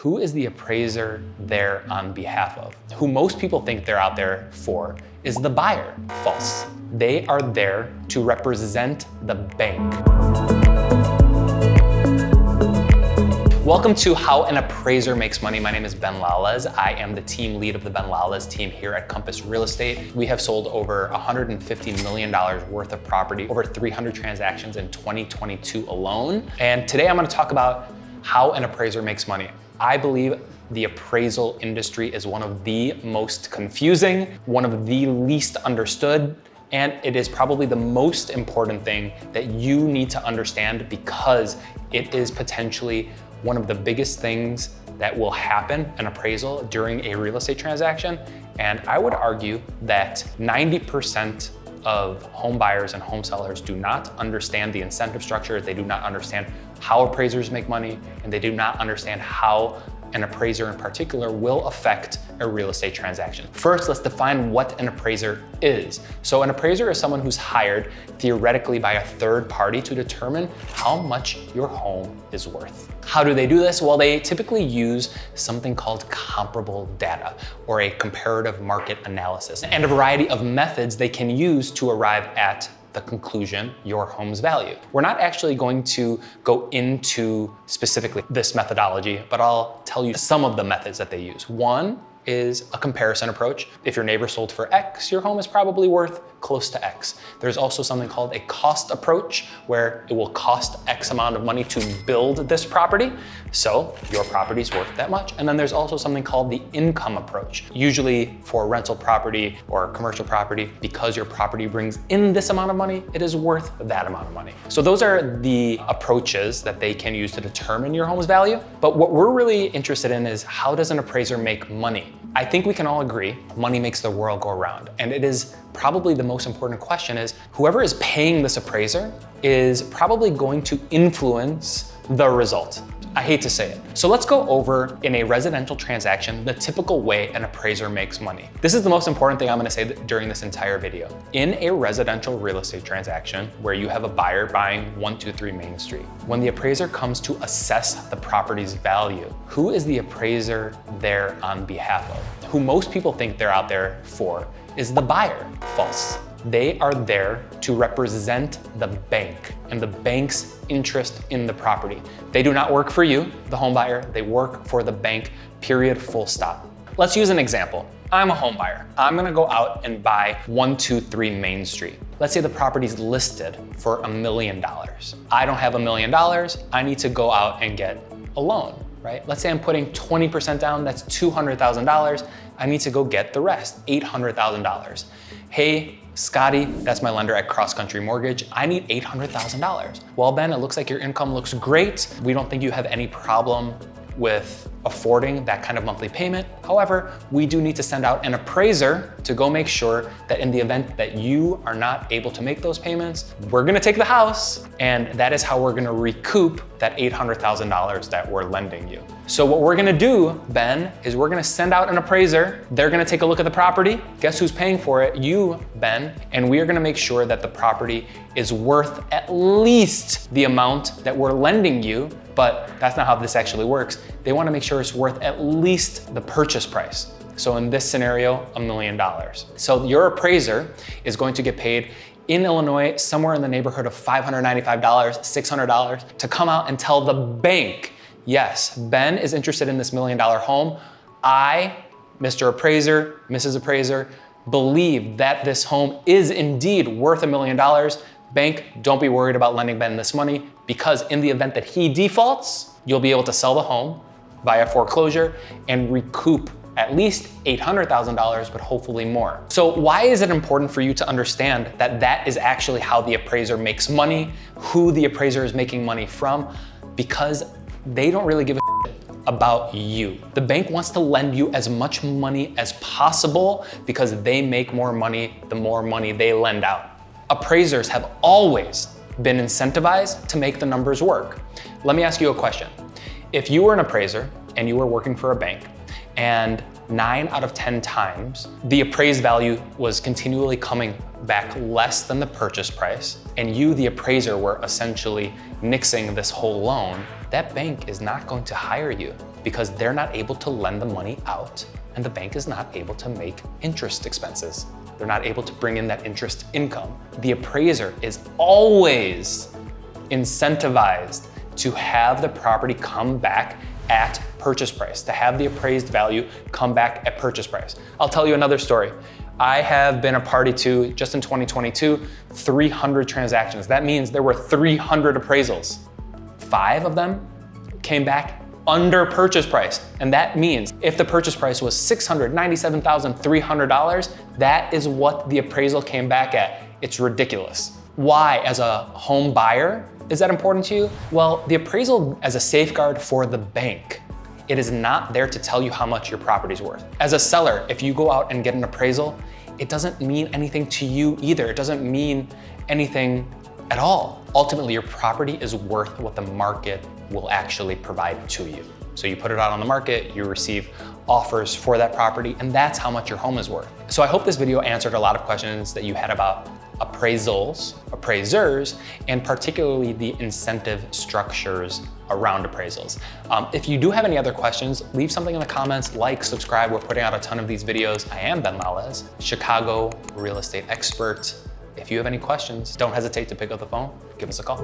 Who is the appraiser there on behalf of? Who most people think they're out there for is the buyer. False. They are there to represent the bank. Welcome to How an Appraiser Makes Money. My name is Ben Lalez. I am the team lead of the Ben Lalez team here at Compass Real Estate. We have sold over $150 million worth of property, over 300 transactions in 2022 alone. And today I'm going to talk about how an appraiser makes money. I believe the appraisal industry is one of the most confusing, one of the least understood, and it is probably the most important thing that you need to understand because it is potentially one of the biggest things that will happen, an appraisal during a real estate transaction. And I would argue that 90% of home buyers and home sellers do not understand the incentive structure. They do not understand how appraisers make money, and they do not understand how an appraiser in particular will affect a real estate transaction. First, let's define what an appraiser is. So an appraiser is someone who's hired theoretically by a third party to determine how much your home is worth. How do they do this? Well, they typically use something called comparable data or a comparative market analysis and a variety of methods they can use to arrive at the conclusion, your home's value. We're not actually going to go into specifically this methodology, but I'll tell you some of the methods that they use. One is a comparison approach. If your neighbor sold for X, your home is probably worth close to X. There's also something called a cost approach, where it will cost X amount of money to build this property, so your property's worth that much. And then there's also something called the income approach. Usually for rental property or commercial property, because your property brings in this amount of money, it is worth that amount of money. So those are the approaches that they can use to determine your home's value. But what we're really interested in is, how does an appraiser make money? I think we can all agree money makes the world go round. And it is probably the most important question is, whoever is paying this appraiser is probably going to influence the result. I hate to say it. So let's go over, in a residential transaction, the typical way an appraiser makes money. This is the most important thing I'm gonna say during this entire video. In a residential real estate transaction where you have a buyer buying 123 Main Street, when the appraiser comes to assess the property's value, who is the appraiser there on behalf of? Who most people think they're out there for is the buyer. False. They are there to represent the bank and the bank's interest in the property. They do not work for you, the home buyer. They work for the bank, period, full stop. Let's use an example. I'm a home buyer. I'm gonna go out and buy 123 Main Street. Let's say the property's listed for $1 million. I don't have $1 million. I need to go out and get a loan, right? Let's say I'm putting 20% down, that's $200,000. I need to go get the rest, $800,000. Hey, Scotty, that's my lender at Cross Country Mortgage. I need $800,000. Well, Ben, it looks like your income looks great. We don't think you have any problem with affording that kind of monthly payment. However, we do need to send out an appraiser to go make sure that in the event that you are not able to make those payments, we're gonna take the house, and that is how we're gonna recoup that $800,000 that we're lending you. So what we're gonna do, Ben, is we're gonna send out an appraiser. They're gonna take a look at the property. Guess who's paying for it? You, Ben. And we are gonna make sure that the property is worth at least the amount that we're lending you, but that's not how this actually works. They wanna make sure it's worth at least the purchase price. So in this scenario, $1 million. So your appraiser is going to get paid in Illinois somewhere in the neighborhood of $595, $600 to come out and tell the bank, yes, Ben is interested in this $1 million home. I, Mr. Appraiser, Mrs. Appraiser, believe that this home is indeed worth $1 million. Bank, don't be worried about lending Ben this money, because in the event that he defaults, you'll be able to sell the home via foreclosure and recoup at least $800,000, but hopefully more. So why is it important for you to understand that that is actually how the appraiser makes money, who the appraiser is making money from? Because they don't really give a shit about you. The bank wants to lend you as much money as possible because they make more money the more money they lend out. Appraisers have always been incentivized to make the numbers work. Let me ask you a question. If you were an appraiser and you were working for a bank, and 9 out of 10 times, the appraised value was continually coming back less than the purchase price, and you, the appraiser, were essentially nixing this whole loan, that bank is not going to hire you because they're not able to lend the money out and the bank is not able to make interest expenses. They're not able to bring in that interest income. The appraiser is always incentivized to have the property come back at purchase price, to have the appraised value come back at purchase price. I'll tell you another story. I have been a party to, just in 2022, 300 transactions. That means there were 300 appraisals. 5 of them came back under purchase price. And that means if the purchase price was $697,300, that is what the appraisal came back at. It's ridiculous. Why, as a home buyer, is that important to you? Well, the appraisal as a safeguard for the bank. It is not there to tell you how much your property's worth. As a seller, if you go out and get an appraisal, it doesn't mean anything to you either. It doesn't mean anything at all. Ultimately, your property is worth what the market will actually provide to you. So you put it out on the market, you receive offers for that property, and that's how much your home is worth. So I hope this video answered a lot of questions that you had about appraisals, appraisers, and particularly the incentive structures around appraisals. If you do have any other questions, leave something in the comments, like, subscribe. We're putting out a ton of these videos. I am Ben Lalez, Chicago real estate expert. If you have any questions, don't hesitate to pick up the phone, give us a call.